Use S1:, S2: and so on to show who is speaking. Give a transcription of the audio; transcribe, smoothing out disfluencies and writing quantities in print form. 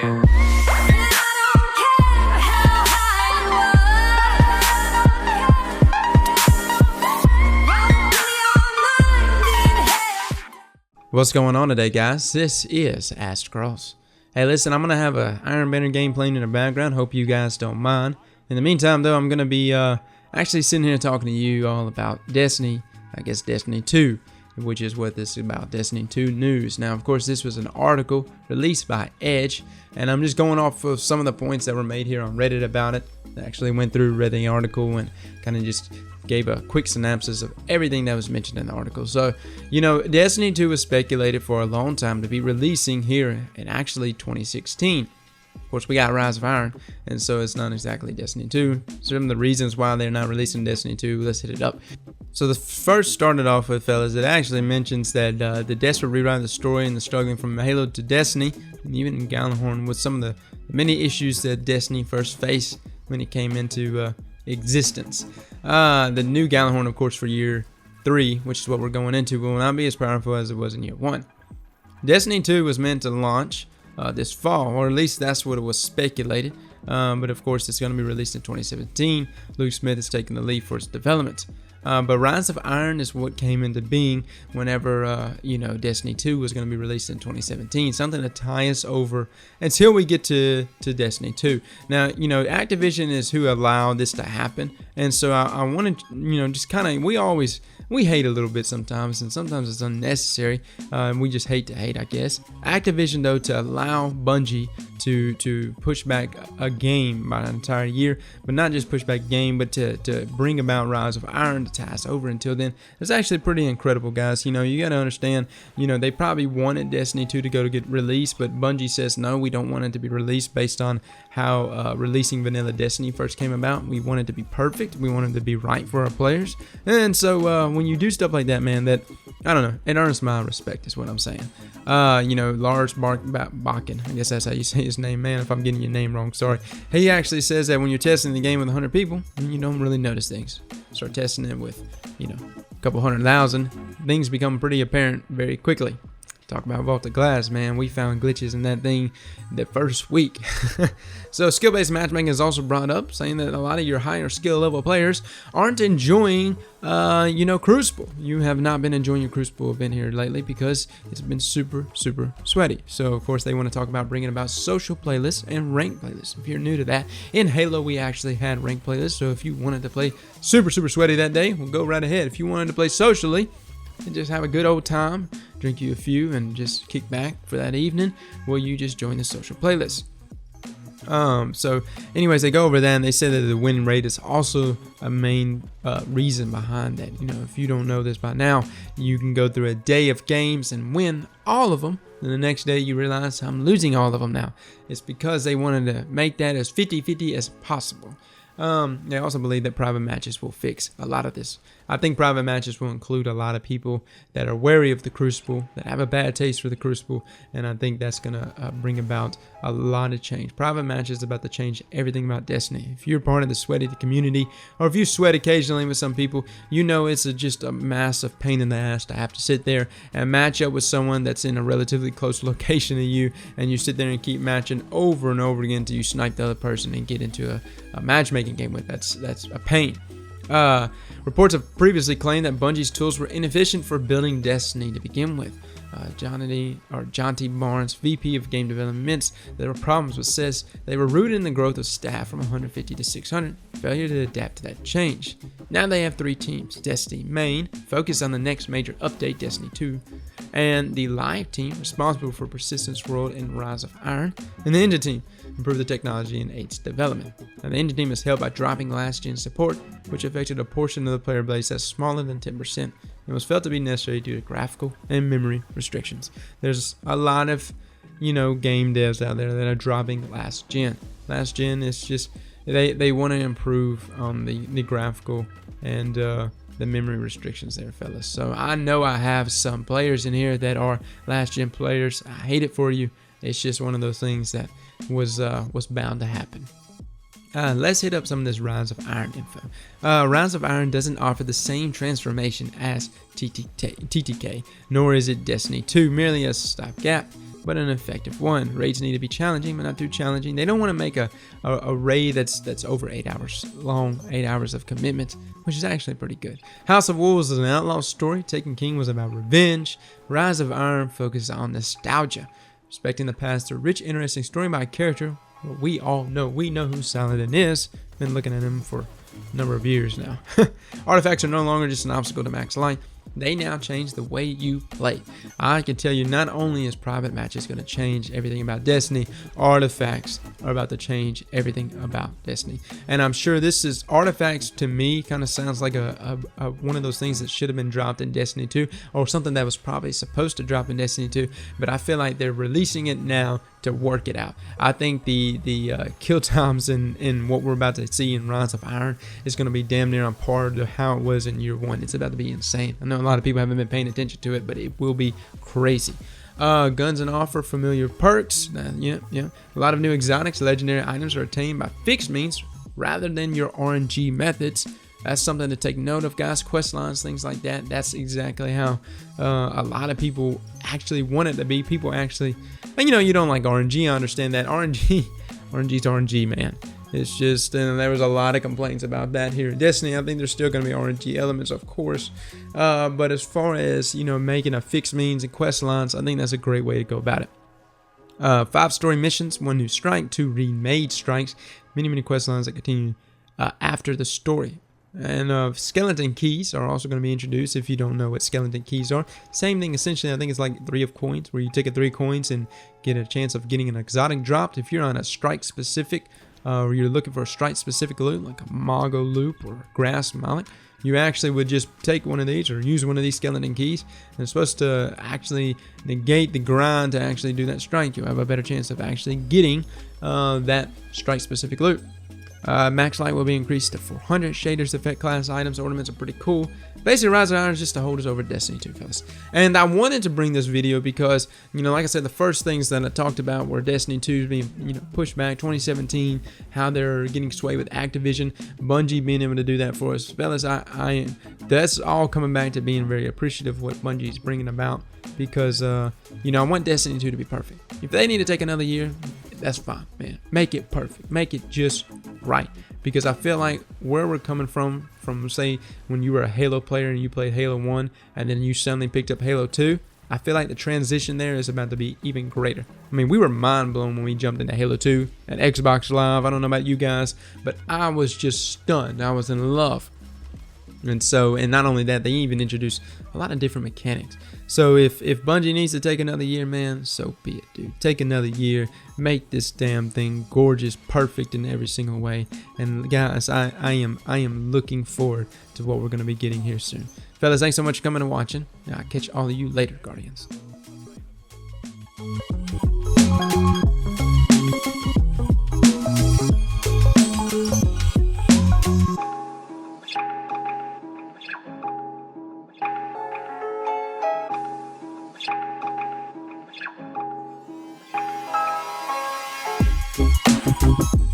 S1: What's going on today, guys? This is Aztecross. Hey, listen, I'm going to have a Iron Banner game playing in the background. Hope you guys don't mind. In the meantime, though, I'm going to be actually sitting here talking to you all about Destiny, I guess Destiny 2, which is what this is about, Destiny 2 news. Now, of course, this was an article released by Edge, and I'm just going off of some of the points that were made here on Reddit about it. I actually went through, read the article, and kind of just gave a quick synopsis of everything that was mentioned in the article. So, you know, Destiny 2 was speculated for a long time to be releasing here in actually 2016. Of course, we got Rise of Iron, and so it's not exactly Destiny 2. Some of the reasons why they're not releasing Destiny 2, let's hit it up. So the first started off with, fellas, it actually mentions that the desperate rewrite of the story and the struggling from Halo to Destiny, and even in Gjallarhorn, with some of the many issues that Destiny first faced when it came into existence. The new Gjallarhorn, of course, for year 3, which is what we're going into, will not be as powerful as it was in year 1. Destiny 2 was meant to launch this fall, or at least that's what it was speculated. But of course, it's going to be released in 2017. Luke Smith is taking the lead for its development. But Rise of Iron is what came into being whenever, you know, Destiny 2 was going to be released in 2017. Something to tie us over until we get to Destiny 2. Now, you know, Activision is who allowed this to happen. And so I want to, you know, just kind of, we hate a little bit sometimes, and sometimes it's unnecessary. We just hate to hate, I guess. Activision, though, to allow Bungie to push back a game by an entire year, but not just push back a game, but to bring about Rise of Iron to tie us over until then, it's actually pretty incredible, guys. You know, you got to understand, you know, they probably wanted Destiny 2 to get released, but Bungie says, no, we don't want it to be released based on how releasing vanilla Destiny first came about. We want it to be perfect. We want it to be right for our players. And so when you do stuff like that, man, that, I don't know, it earns my respect is what I'm saying. You know, Lars Bakken, I guess that's how you say his name, man. If I'm getting your name wrong, sorry. He actually says that when you're testing the game with 100 people, you don't really notice things. Start testing it with, you know, a couple 100,000, things become pretty apparent very quickly. Talk about vaulted glass, man. We found glitches in that thing the first week. So skill-based matchmaking is also brought up, saying that a lot of your higher skill level players aren't enjoying, you know, Crucible. You have not been enjoying your Crucible event here lately because it's been super, super sweaty. So, of course, they want to talk about bringing about social playlists and ranked playlists. If you're new to that, in Halo, we actually had ranked playlists. So if you wanted to play super, super sweaty that day, well, go right ahead. If you wanted to play socially and just have a good old time, drink you a few and just kick back for that evening, well, you just join the social playlist. So anyways, they go over that and they say that the win rate is also a main reason behind that. You know, if you don't know this by now, you can go through a day of games and win all of them, and the next day you realize I'm losing all of them now. It's because they wanted to make that as 50-50 as possible. They also believe that private matches will fix a lot of this. I think private matches will include a lot of people that are wary of the Crucible, that have a bad taste for the Crucible, and I think that's going to bring about a lot of change. Private matches is about to change everything about Destiny. If you're part of the sweaty community, or if you sweat occasionally with some people, you know it's just a massive pain in the ass to have to sit there and match up with someone that's in a relatively close location to you, and you sit there and keep matching over and over again until you snipe the other person and get into a matchmaking game with. That's a pain. Reports have previously claimed that Bungie's tools were inefficient for building Destiny to begin with. Jonty Barnes, VP of Game Development, admits there were problems, but says they were rooted in the growth of staff from 150 to 600, failure to adapt to that change. Now they have 3 teams: Destiny Main, focused on the next major update, Destiny 2, and the Live team, responsible for Persistence World and Rise of Iron, and the Engine team, improve the technology and aids development. Now, the Engine team is helped by dropping last-gen support, which affected a portion of the player base that's smaller than 10%. It was felt to be necessary due to graphical and memory restrictions. There's a lot of, you know, game devs out there that are dropping last gen. Last gen is just, they want to improve on the graphical and the memory restrictions there, fellas. So I know I have some players in here that are last gen players. I hate it for you. It's just one of those things that was bound to happen. Let's hit up some of this Rise of Iron info. Rise of Iron doesn't offer the same transformation as TTK, nor is it Destiny 2 merely a stopgap. but an effective one. Raids need to be challenging, but not too challenging. They don't want to make a raid that's over 8 hours long, 8 hours of commitment, which is actually pretty good. House of Wolves is an outlaw story. Taken King was about revenge. Rise of Iron focuses on nostalgia. Respecting the past, a rich, interesting story by a character we all know. We know who Saladin is. Been looking at him for a number of years now. Artifacts are no longer just an obstacle to max life. They now change the way you play. I can tell you, not only is private matches going to change everything about Destiny, artifacts are about to change everything about Destiny. And I'm sure this is artifacts, to me, kind of sounds like a one of those things that should have been dropped in Destiny 2, or something that was probably supposed to drop in Destiny 2, but I feel like they're releasing it now to work it out. I think the kill times in what we're about to see in Rise of Iron is going to be damn near on par to how it was in year 1. It's about to be insane. I know a lot of people haven't been paying attention to it, but it will be crazy. Guns and offer familiar perks. Yeah. A lot of new exotics. Legendary items are attained by fixed means rather than your RNG methods. That's something to take note of, guys. Quest lines, things like that. That's exactly how a lot of people actually want it to be. People actually, and you don't like RNG. I understand that. RNG's RNG, man. It's just, and there was a lot of complaints about that here in Destiny. I think there's still going to be RNG elements, of course. But as far as, making a fixed means and quest lines, I think that's a great way to go about it. 5 story missions, 1 new strike, 2 remade strikes, many quest lines that continue after the story. And skeleton keys are also going to be introduced. If you don't know what skeleton keys are, same thing essentially. I think it's like 3 of coins, where you take 3 coins and get a chance of getting an exotic dropped. If you're on a strike specific, or you're looking for a strike specific loot like a Mago loop or grass mallet, you actually would just take one of these or use one of these skeleton keys, and it's supposed to actually negate the grind to actually do that strike. You'll have a better chance of actually getting that strike specific loot. Max light will be increased to 400. Shaders, effect class items, ornaments are pretty cool. Basically, Rise of Iron is just to hold us over Destiny 2, fellas. And I wanted to bring this video because, like I said, the first things that I talked about were Destiny 2 being, pushed back, 2017, how they're getting swayed with Activision, Bungie being able to do that for us. Fellas, that's all coming back to being very appreciative of what Bungie is bringing about, because, I want Destiny 2 to be perfect. If they need to take another year, that's fine, man. Make it perfect. Make it just right. Because I feel like where we're coming from say when you were a Halo player and you played Halo 1 and then you suddenly picked up Halo 2, I feel like the transition there is about to be even greater. I mean, we were mind blown when we jumped into Halo 2 at Xbox Live. I don't know about you guys, but I was just stunned. I was in love. And not only that, they even introduced a lot of different mechanics. So if Bungie needs to take another year, man, so be it, dude. Take another year, make this damn thing gorgeous, perfect in every single way. And guys, I am looking forward to what we're gonna be getting here soon. Fellas, thanks so much for coming and watching. I'll catch all of you later, Guardians. Thank you.